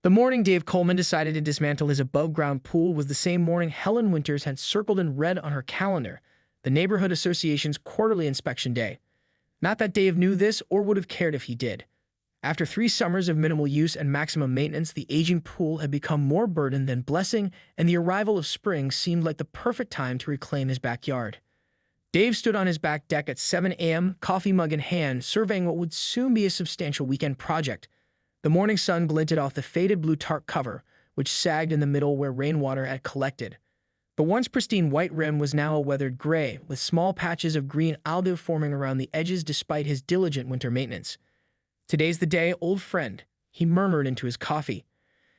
The morning Dave Coleman decided to dismantle his above-ground pool was the same morning Helen Winters had circled in red on her calendar, the Neighborhood Association's quarterly inspection day. Not that Dave knew this or would have cared if he did. After 3 summers of minimal use and maximum maintenance, the aging pool had become more burden than blessing, and the arrival of spring seemed like the perfect time to reclaim his backyard. Dave stood on his back deck at 7 a.m., coffee mug in hand, surveying what would soon be a substantial weekend project. The morning sun glinted off the faded blue tarp cover, which sagged in the middle where rainwater had collected. The once pristine white rim was now a weathered gray, with small patches of green alder forming around the edges despite his diligent winter maintenance. "Today's the day, old friend," he murmured into his coffee.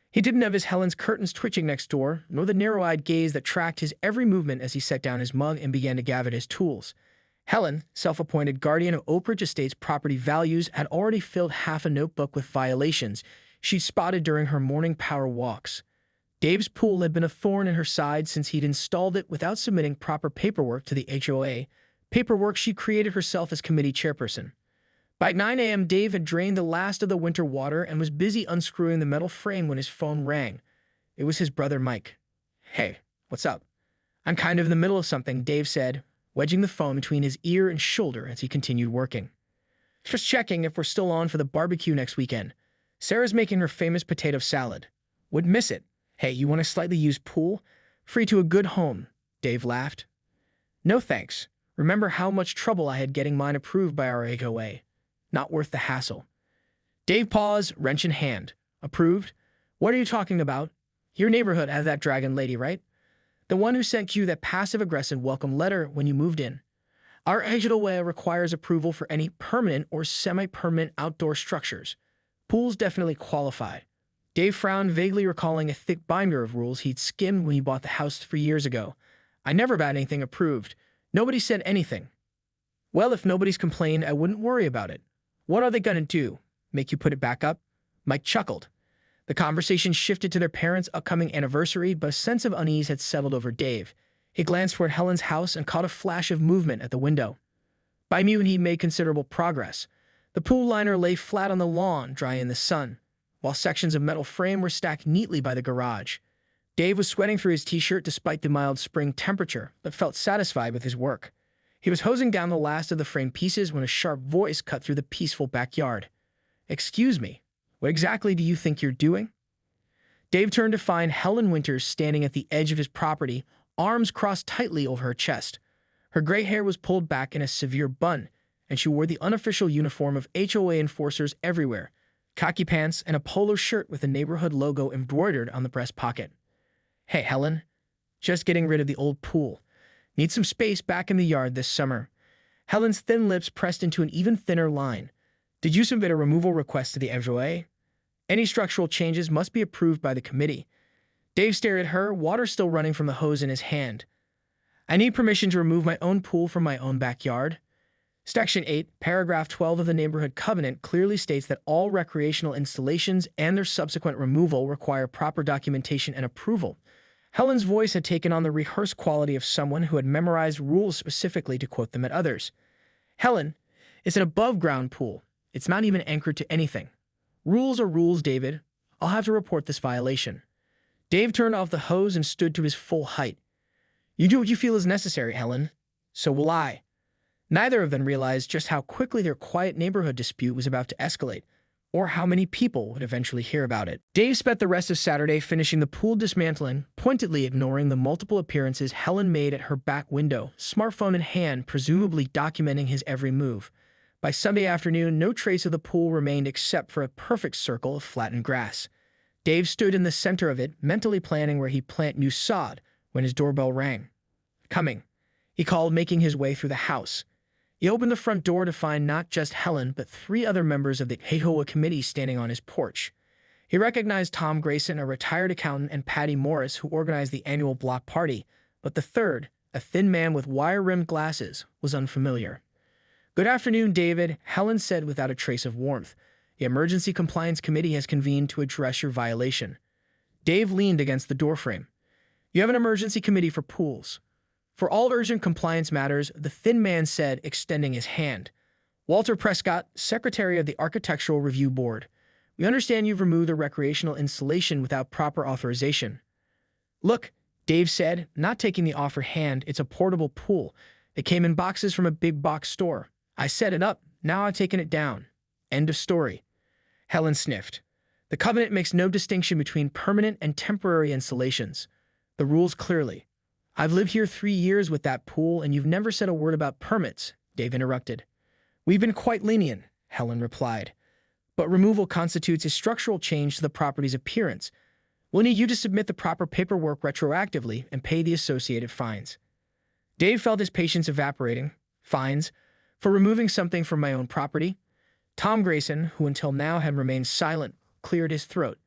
He didn't have his Helen's curtains twitching next door, nor the narrow-eyed gaze that tracked his every movement as he set down his mug and began to gather his tools. Helen, self-appointed guardian of Oak Ridge Estate's property values, had already filled half a notebook with violations she'd spotted during her morning power walks. Dave's pool had been a thorn in her side since he'd installed it without submitting proper paperwork to the HOA, paperwork she created herself as committee chairperson. By 9 a.m., Dave had drained the last of the winter water and was busy unscrewing the metal frame when his phone rang. It was his brother Mike. "Hey, what's up?" "I'm kind of in the middle of something," Dave said, wedging the phone between his ear and shoulder as he continued working. "Just checking if we're still on for the barbecue next weekend. Sarah's making her famous potato salad. Would miss it. Hey, you want a slightly used pool? Free to a good home," Dave laughed. "No thanks. Remember how much trouble I had getting mine approved by our HOA. Not worth the hassle." Dave paused, wrench in hand. "Approved? What are you talking about? Your neighborhood has that dragon lady, right? The one who sent you that passive-aggressive welcome letter when you moved in. Our HOA requires approval for any permanent or semi-permanent outdoor structures. Pools definitely qualify." Dave frowned, vaguely recalling a thick binder of rules he'd skimmed when he bought the house 3 years ago. "I never had anything approved. Nobody said anything." "Well, if nobody's complained, I wouldn't worry about it. What are they gonna do? Make you put it back up?" Mike chuckled. The conversation shifted to their parents' upcoming anniversary, but a sense of unease had settled over Dave. He glanced toward Helen's house and caught a flash of movement at the window. By noon, he made considerable progress. The pool liner lay flat on the lawn, dry in the sun, while sections of metal frame were stacked neatly by the garage. Dave was sweating through his t-shirt despite the mild spring temperature, but felt satisfied with his work. He was hosing down the last of the frame pieces when a sharp voice cut through the peaceful backyard. "Excuse me. What exactly do you think you're doing?" Dave turned to find Helen Winters standing at the edge of his property, arms crossed tightly over her chest. Her gray hair was pulled back in a severe bun, and she wore the unofficial uniform of HOA enforcers everywhere, khaki pants and a polo shirt with the neighborhood logo embroidered on the breast pocket. "Hey, Helen. Just getting rid of the old pool. Need some space back in the yard this summer." Helen's thin lips pressed into an even thinner line. "Did you submit a removal request to the HOA? Any structural changes must be approved by the committee." Dave stared at her, water still running from the hose in his hand. "I need permission to remove my own pool from my own backyard." Section 8, paragraph 12 of the Neighborhood Covenant clearly states that all recreational installations and their subsequent removal require proper documentation and approval. Helen's voice had taken on the rehearsed quality of someone who had memorized rules specifically to quote them at others. "Helen, it's an above-ground pool. It's not even anchored to anything. Rules are rules, David. I'll have to report this violation." Dave turned off the hose and stood to his full height. "You do what you feel is necessary, Helen. So will I." Neither of them realized just how quickly their quiet neighborhood dispute was about to escalate, or how many people would eventually hear about it. Dave spent the rest of Saturday finishing the pool dismantling, pointedly ignoring the multiple appearances Helen made at her back window, smartphone in hand, presumably documenting his every move. By Sunday afternoon, no trace of the pool remained except for a perfect circle of flattened grass. Dave stood in the center of it, mentally planning where he'd plant new sod, when his doorbell rang. "Coming," he called, making his way through the house. He opened the front door to find not just Helen, but 3 other members of the HOA committee standing on his porch. He recognized Tom Grayson, a retired accountant, and Patty Morris, who organized the annual block party, but the third, a thin man with wire-rimmed glasses, was unfamiliar. "Good afternoon, David," Helen said without a trace of warmth. "The Emergency Compliance Committee has convened to address your violation." Dave leaned against the doorframe. "You have an emergency committee for pools." "For all urgent compliance matters," the thin man said, extending his hand. "Walter Prescott, Secretary of the Architectural Review Board. We understand you've removed the recreational installation without proper authorization. Look, Dave said, not taking the offer hand, it's a portable pool. It came in boxes from a big box store. I set it up, now I've taken it down. End of story. Helen sniffed. The covenant makes no distinction between permanent and temporary installations. The rules clearly. I've lived here 3 years with that pool, and you've never said a word about permits, Dave interrupted. We've been quite lenient, Helen replied. But removal constitutes a structural change to the property's appearance. We'll need you to submit the proper paperwork retroactively and pay the associated fines. Dave felt his patience evaporating. Fines? For removing something from my own property? Tom Grayson, who until now had remained silent, cleared his throat.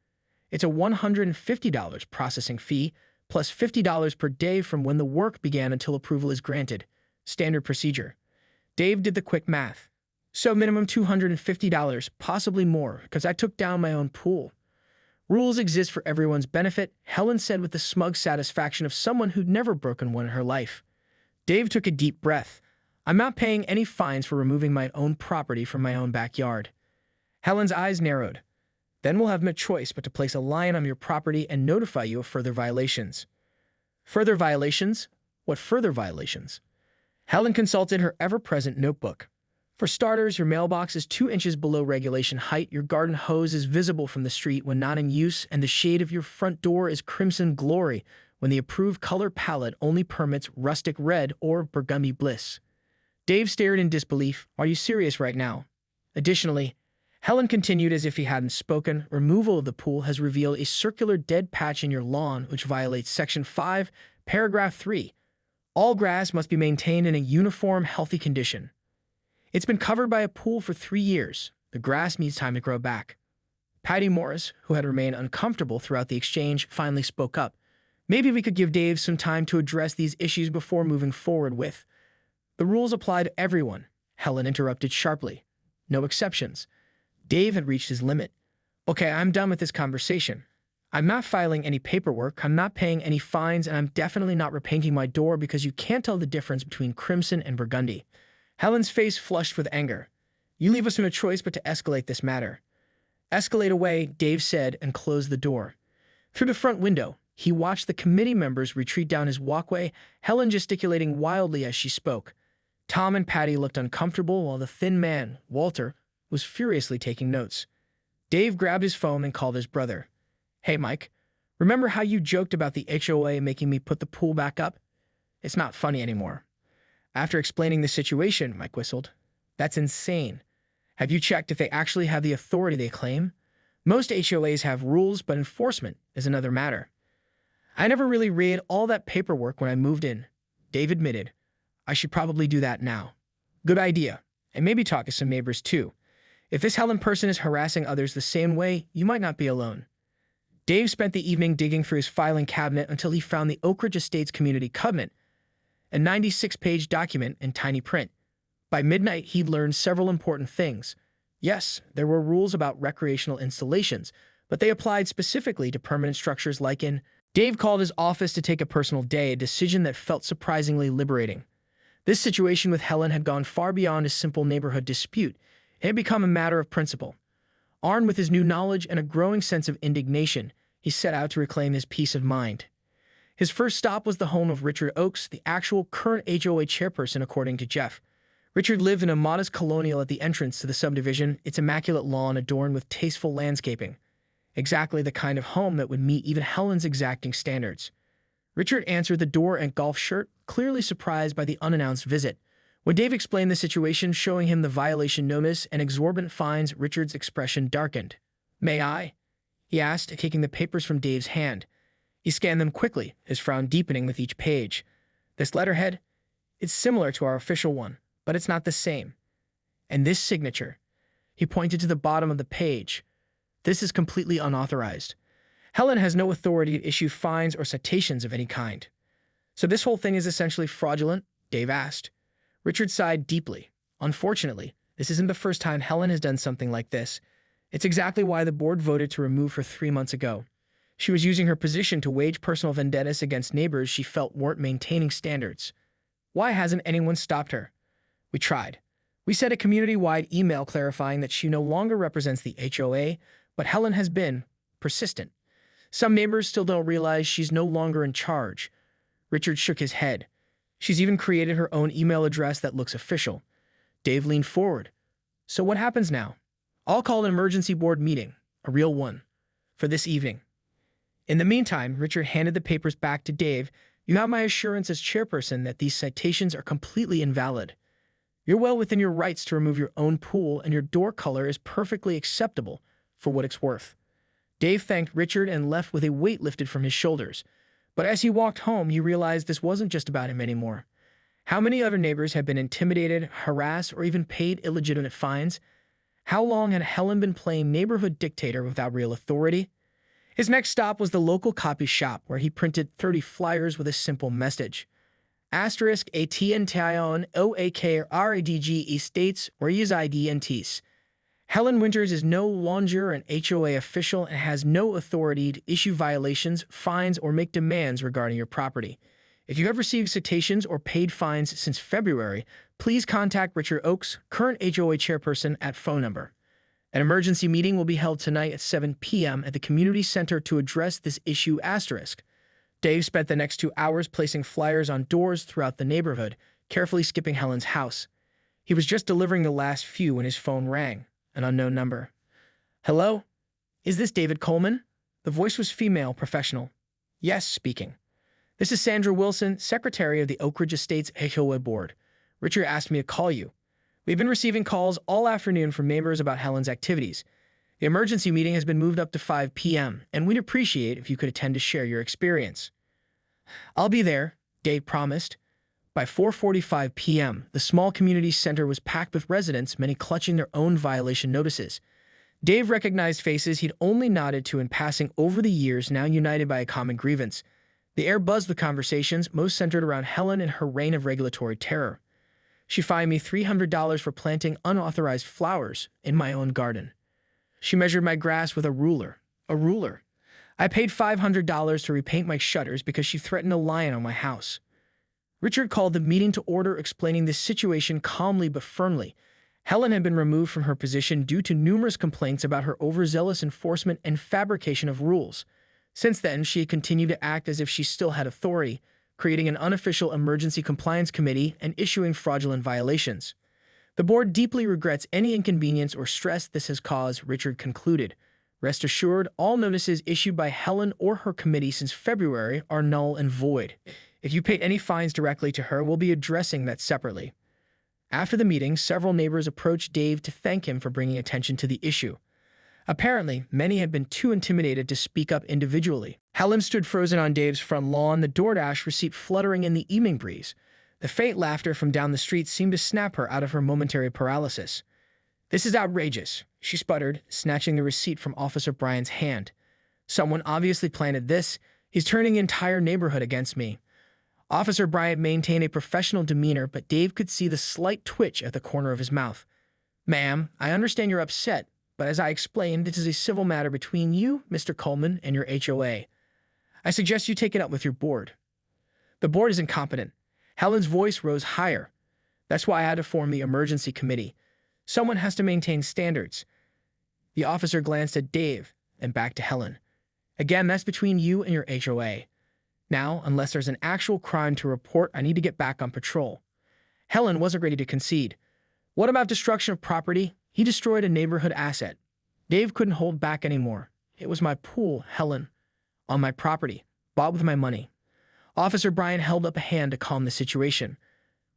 It's a $150 processing fee, plus $50 per day from when the work began until approval is granted. Standard procedure. Dave did the quick math. So minimum $250, possibly more, because I took down my own pool. Rules exist for everyone's benefit, Helen said with the smug satisfaction of someone who'd never broken one in her life. Dave took a deep breath. I'm not paying any fines for removing my own property from my own backyard. Helen's eyes narrowed. Then we'll have no choice but to place a lion on your property and notify you of further violations. Further violations? What further violations? Helen consulted her ever-present notebook. For starters, your mailbox is 2 inches below regulation height, your garden hose is visible from the street when not in use, and the shade of your front door is crimson glory when the approved color palette only permits rustic red or burgundy bliss. Dave stared in disbelief. Are you serious right now? Additionally, Helen continued as if he hadn't spoken, removal of the pool has revealed a circular dead patch in your lawn which violates Section 5, Paragraph 3. All grass must be maintained in a uniform, healthy condition. It's been covered by a pool for 3 years. The grass needs time to grow back. Patty Morris, who had remained uncomfortable throughout the exchange, finally spoke up. Maybe we could give Dave some time to address these issues before moving forward with. The rules apply to everyone, Helen interrupted sharply. No exceptions. Dave had reached his limit. Okay, I'm done with this conversation. I'm not filing any paperwork, I'm not paying any fines, and I'm definitely not repainting my door because you can't tell the difference between crimson and burgundy. Helen's face flushed with anger. You leave us no choice but to escalate this matter. Escalate away, Dave said, and closed the door. Through the front window, he watched the committee members retreat down his walkway, Helen gesticulating wildly as she spoke. Tom and Patty looked uncomfortable while the thin man, Walter, was furiously taking notes. Dave grabbed his phone and called his brother. Hey, Mike, remember how you joked about the HOA making me put the pool back up? It's not funny anymore. After explaining the situation, Mike whistled. That's insane. Have you checked if they actually have the authority they claim? Most HOAs have rules, but enforcement is another matter. I never really read all that paperwork when I moved in, Dave admitted. I should probably do that now. Good idea. And maybe talk to some neighbors too. If this Helen person is harassing others the same way, you might not be alone. Dave spent the evening digging through his filing cabinet until he found the Oak Ridge Estates Community Covenant, a 96-page document in tiny print. By midnight, he'd learned several important things. Yes, there were rules about recreational installations, but they applied specifically to permanent structures like in. Dave called his office to take a personal day, a decision that felt surprisingly liberating. This situation with Helen had gone far beyond a simple neighborhood dispute. It had become a matter of principle. Armed with his new knowledge and a growing sense of indignation, he set out to reclaim his peace of mind. His first stop was the home of Richard Oakes, the actual current HOA chairperson, according to Jeff. Richard lived in a modest colonial at the entrance to the subdivision, its immaculate lawn adorned with tasteful landscaping. Exactly the kind of home that would meet even Helen's exacting standards. Richard answered the door in golf shirt, clearly surprised by the unannounced visit. When Dave explained the situation, showing him the violation notice and exorbitant fines, Richard's expression darkened. May I? He asked, taking the papers from Dave's hand. He scanned them quickly, his frown deepening with each page. This letterhead? It's similar to our official one, but it's not the same. And this signature? He pointed to the bottom of the page. This is completely unauthorized. Helen has no authority to issue fines or citations of any kind. So this whole thing is essentially fraudulent? Dave asked. Richard sighed deeply. Unfortunately, this isn't the first time Helen has done something like this. It's exactly why the board voted to remove her 3 months ago. She was using her position to wage personal vendettas against neighbors she felt weren't maintaining standards. Why hasn't anyone stopped her? We tried. We sent a community-wide email clarifying that she no longer represents the HOA, but Helen has been persistent. Some neighbors still don't realize she's no longer in charge. Richard shook his head. She's even created her own email address that looks official. Dave leaned forward. So what happens now? I'll call an emergency board meeting, a real one, for this evening. In the meantime, Richard handed the papers back to Dave. You have my assurance as chairperson that these citations are completely invalid. You're well within your rights to remove your own pool, and your door color is perfectly acceptable for what it's worth. Dave thanked Richard and left with a weight lifted from his shoulders. But as he walked home, he realized this wasn't just about him anymore. How many other neighbors had been intimidated, harassed, or even paid illegitimate fines? How long had Helen been playing neighborhood dictator without real authority? His next stop was the local copy shop, where he printed 30 flyers with a simple message. Asterisk ATNTION OAK RADG Estates or IDNTs. Helen Winters is no longer an HOA official and has no authority to issue violations, fines, or make demands regarding your property. If you have received citations or paid fines since February, please contact Richard Oakes, current HOA chairperson, at phone number. An emergency meeting will be held tonight at 7 p.m. at the community center to address this issue asterisk. Dave spent the next 2 hours placing flyers on doors throughout the neighborhood, carefully skipping Helen's house. He was just delivering the last few when his phone rang, an unknown number. Hello? Is this David Coleman? The voice was female, professional. Yes, speaking. This is Sandra Wilson, secretary of the Oak Ridge Estates HOA board. Richard asked me to call you. We've been receiving calls all afternoon from neighbors about Helen's activities. The emergency meeting has been moved up to 5 p.m., and we'd appreciate if you could attend to share your experience. I'll be there, Dave promised. By 4:45 p.m., the small community center was packed with residents, many clutching their own violation notices. Dave recognized faces he'd only nodded to in passing over the years, now united by a common grievance. The air buzzed with conversations, most centered around Helen and her reign of regulatory terror. She fined me $300 for planting unauthorized flowers in my own garden. She measured my grass with a ruler. A ruler. I paid $500 to repaint my shutters because she threatened a lion on my house. Richard called the meeting to order, explaining this situation calmly but firmly. Helen had been removed from her position due to numerous complaints about her overzealous enforcement and fabrication of rules. Since then, she had continued to act as if she still had authority, creating an unofficial emergency compliance committee and issuing fraudulent violations. The board deeply regrets any inconvenience or stress this has caused, Richard concluded. Rest assured, all notices issued by Helen or her committee since February are null and void. If you paid any fines directly to her, we'll be addressing that separately. After the meeting, several neighbors approached Dave to thank him for bringing attention to the issue. Apparently, many had been too intimidated to speak up individually. Helen stood frozen on Dave's front lawn, the DoorDash receipt fluttering in the evening breeze. The faint laughter from down the street seemed to snap her out of her momentary paralysis. This is outrageous, she sputtered, snatching the receipt from Officer Bryant's hand. Someone obviously planted this. He's turning the entire neighborhood against me. Officer Bryant maintained a professional demeanor, but Dave could see the slight twitch at the corner of his mouth. Ma'am, I understand you're upset, but as I explained, this is a civil matter between you, Mr. Coleman, and your HOA. I suggest you take it up with your board. The board is incompetent. Helen's voice rose higher. That's why I had to form the emergency committee. Someone has to maintain standards. The officer glanced at Dave and back to Helen. Again, that's between you and your HOA. Now, unless there's an actual crime to report, I need to get back on patrol. Helen wasn't ready to concede. What about destruction of property? He destroyed a neighborhood asset. Dave couldn't hold back anymore. It was my pool, Helen. On my property. Bought with my money. Officer Bryant held up a hand to calm the situation.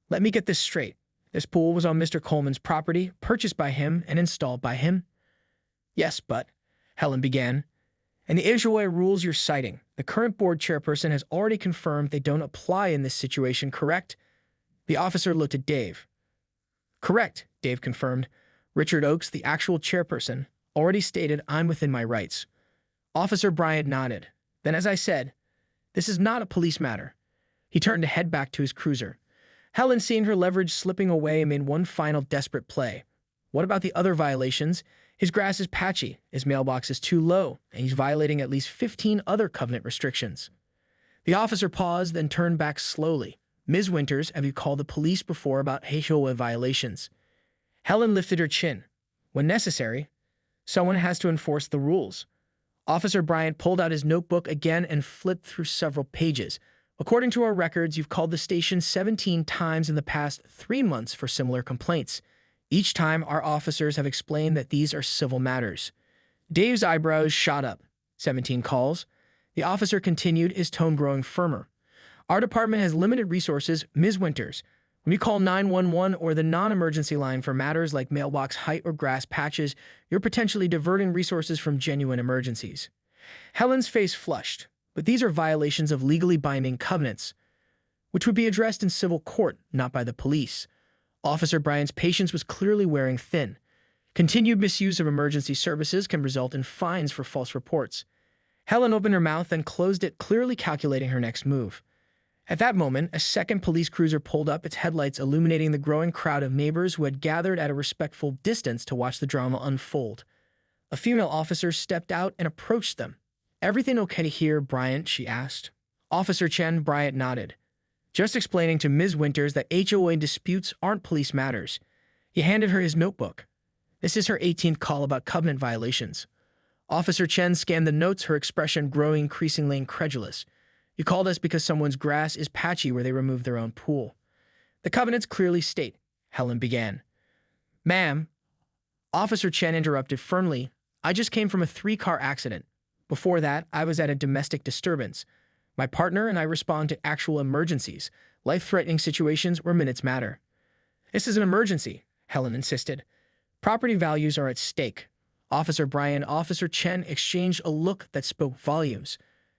Let me get this straight. This pool was on Mr. Coleman's property, purchased by him and installed by him? Yes, but, Helen began. And the HOA rules you're citing, the current board chairperson has already confirmed they don't apply in this situation, correct? The officer looked at Dave. Correct, Dave confirmed. Richard Oakes, the actual chairperson, already stated I'm within my rights. Officer Bryant nodded. Then, as I said, this is not a police matter. He turned to head back to his cruiser. Helen, seeing her leverage slipping away, made one final desperate play. What about the other violations? His grass is patchy, his mailbox is too low, and he's violating at least 15 other covenant restrictions. The officer paused, then turned back slowly. Ms. Winters, have you called the police before about HOA violations? Helen lifted her chin. When necessary. Someone has to enforce the rules. Officer Bryant pulled out his notebook again and flipped through several pages. According to our records, you've called the station 17 times in the past 3 months for similar complaints. Each time, our officers have explained that these are civil matters. Dave's eyebrows shot up. 17 calls? The officer continued, his tone growing firmer. Our department has limited resources, Ms. Winters. When you call 911 or the non-emergency line for matters like mailbox height or grass patches, you're potentially diverting resources from genuine emergencies. Helen's face flushed, but these are violations of legally binding covenants, which would be addressed in civil court, not by the police. Officer Bryant's patience was clearly wearing thin. Continued misuse of emergency services can result in fines for false reports. Helen opened her mouth and closed it, clearly calculating her next move. At that moment, a second police cruiser pulled up, its headlights illuminating the growing crowd of neighbors who had gathered at a respectful distance to watch the drama unfold. A female officer stepped out and approached them. "Everything okay here, Bryant?" she asked. Officer Chen. Bryant nodded. "Just explaining to Ms. Winters that HOA disputes aren't police matters." He handed her his notebook. "This is her 18th call about covenant violations." Officer Chen scanned the notes, her expression growing increasingly incredulous. "You called us because someone's grass is patchy where they removed their own pool." "The covenants clearly state," Helen began. "Ma'am," Officer Chen interrupted firmly, "I just came from a 3-car accident. Before that, I was at a domestic disturbance. My partner and I respond to actual emergencies, life-threatening situations where minutes matter." "This is an emergency," Helen insisted. "Property values are at stake." Officer Bryant and Officer Chen exchanged a look that spoke volumes.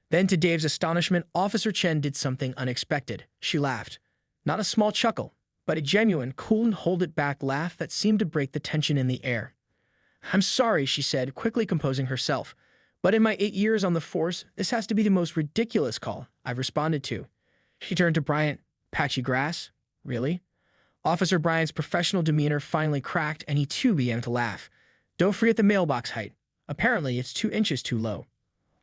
Then, to Dave's astonishment, Officer Chen did something unexpected. She laughed. Not a small chuckle, but a genuine, cool and hold-it-back laugh that seemed to break the tension in the air. "I'm sorry," she said, quickly composing herself. "But in my 8 years on the force, this has to be the most ridiculous call I've responded to." She turned to Bryant. "Patchy grass? Really?" Officer Bryant's professional demeanor finally cracked, and he too began to laugh. "Don't forget the mailbox height. Apparently, it's 2 inches too low."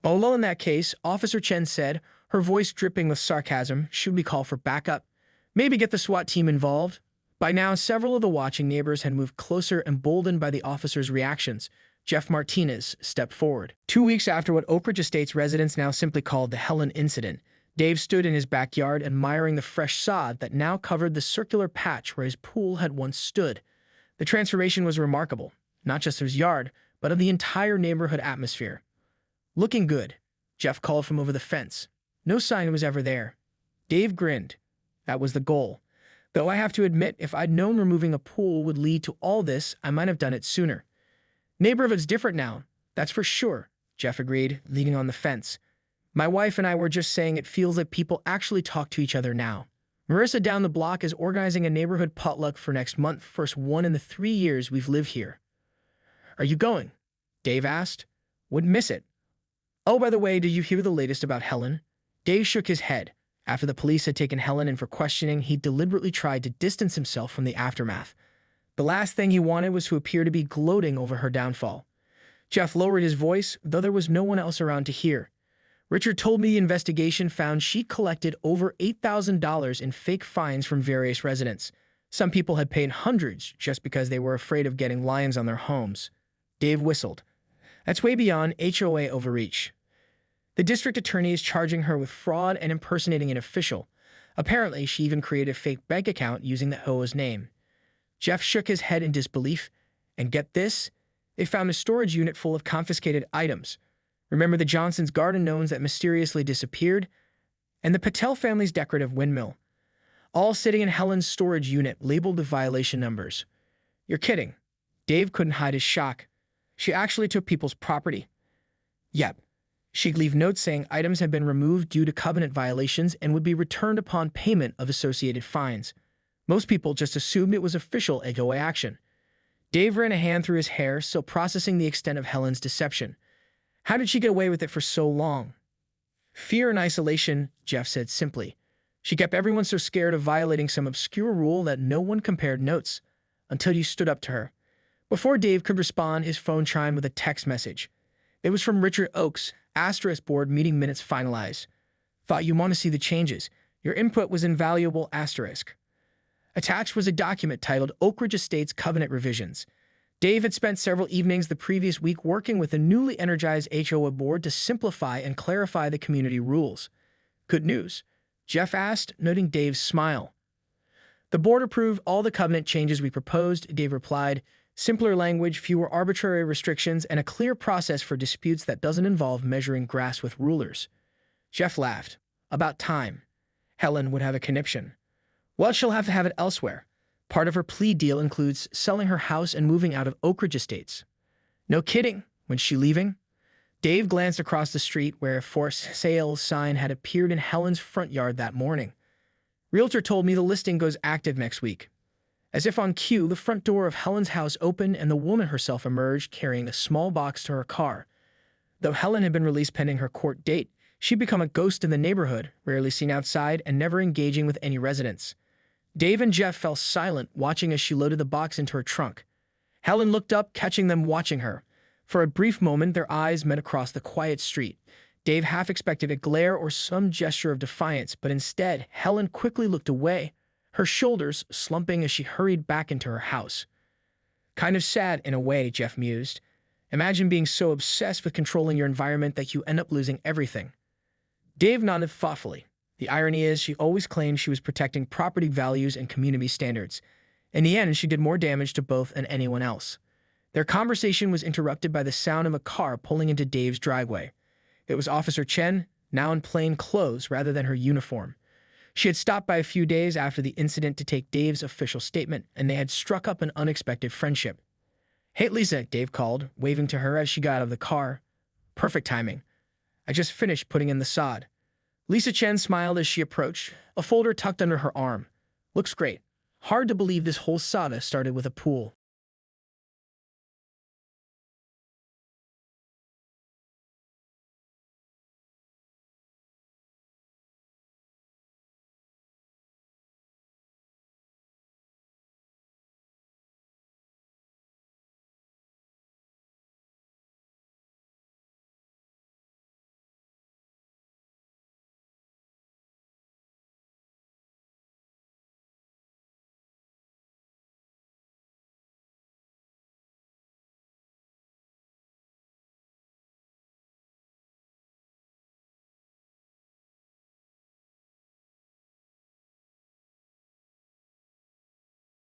"Oh, well, in that case," Officer Chen said, her voice dripping with sarcasm, "should we call for backup? Maybe get the SWAT team involved?" By now, several of the watching neighbors had moved closer, emboldened by the officer's reactions. Jeff Martinez stepped forward. 2 weeks after what Oak Ridge Estates residents now simply called the Helen incident, Dave stood in his backyard admiring the fresh sod that now covered the circular patch where his pool had once stood. The transformation was remarkable, not just of his yard, but of the entire neighborhood atmosphere. "Looking good," Jeff called from over the fence. No sign was ever there. Dave grinned. That was the goal. Though I have to admit, if I'd known removing a pool would lead to all this, I might have done it sooner. "Neighborhood's different now, that's for sure," Jeff agreed, leaning on the fence. "My wife and I were just saying it feels like people actually talk to each other now. Marissa down the block is organizing a neighborhood potluck for next month, first one in the 3 years we've lived here." "Are you going?" Dave asked. "Wouldn't miss it." "Oh, by the way, did you hear the latest about Helen?" Dave shook his head. After the police had taken Helen in for questioning, he deliberately tried to distance himself from the aftermath. The last thing he wanted was to appear to be gloating over her downfall. Jeff lowered his voice, though there was no one else around to hear. "Richard told me the investigation found she collected over $8,000 in fake fines from various residents. Some people had paid hundreds just because they were afraid of getting lions on their homes." Dave whistled. "That's way beyond HOA overreach. The district attorney is charging her with fraud and impersonating an official. Apparently, she even created a fake bank account using the HOA's name." Jeff shook his head in disbelief. "And get this, they found a storage unit full of confiscated items. Remember the Johnson's garden gnomes that mysteriously disappeared? And the Patel family's decorative windmill. All sitting in Helen's storage unit, labeled with violation numbers." "You're kidding." Dave couldn't hide his shock. "She actually took people's property." "Yep. She'd leave notes saying items had been removed due to covenant violations and would be returned upon payment of associated fines. Most people just assumed it was official HOA action." Dave ran a hand through his hair, still processing the extent of Helen's deception. "How did she get away with it for so long?" "Fear and isolation," Jeff said simply. "She kept everyone so scared of violating some obscure rule that no one compared notes, until you stood up to her." Before Dave could respond, his phone chimed with a text message. It was from Richard Oakes, *, board meeting minutes finalized. "Thought you want to see the changes. Your input was invaluable, *. Attached was a document titled Oak Ridge Estates Covenant Revisions. Dave had spent several evenings the previous week working with the newly energized HOA board to simplify and clarify the community rules. Good news, Jeff asked, noting Dave's smile. The board approved all the covenant changes we proposed, Dave replied. Simpler language, fewer arbitrary restrictions, and a clear process for disputes that doesn't involve measuring grass with rulers. Jeff laughed. About time. Helen would have a conniption. Well, she'll have to have it elsewhere. Part of her plea deal includes selling her house and moving out of Oak Ridge Estates. No kidding. When's she leaving? Dave glanced across the street where a for sale sign had appeared in Helen's front yard that morning. Realtor told me the listing goes active next week. As if on cue, the front door of Helen's house opened and the woman herself emerged carrying a small box to her car. Though Helen had been released pending her court date, she'd become a ghost in the neighborhood, rarely seen outside and never engaging with any residents. Dave and Jeff fell silent, watching as she loaded the box into her trunk. Helen looked up, catching them watching her. For a brief moment, their eyes met across the quiet street. Dave half expected a glare or some gesture of defiance, but instead, Helen quickly looked away, her shoulders slumping as she hurried back into her house. Kind of sad in a way, Jeff mused. Imagine being so obsessed with controlling your environment that you end up losing everything. Dave nodded thoughtfully. The irony is she always claimed she was protecting property values and community standards. In the end, she did more damage to both and anyone else. Their conversation was interrupted by the sound of a car pulling into Dave's driveway. It was Officer Chen, now in plain clothes rather than her uniform. She had stopped by a few days after the incident to take Dave's official statement, and they had struck up an unexpected friendship. "Hey, Lisa," Dave called, waving to her as she got out of the car. "Perfect timing. I just finished putting in the sod." Lisa Chen smiled as she approached, a folder tucked under her arm. "Looks great. Hard to believe this whole saga started with a pool."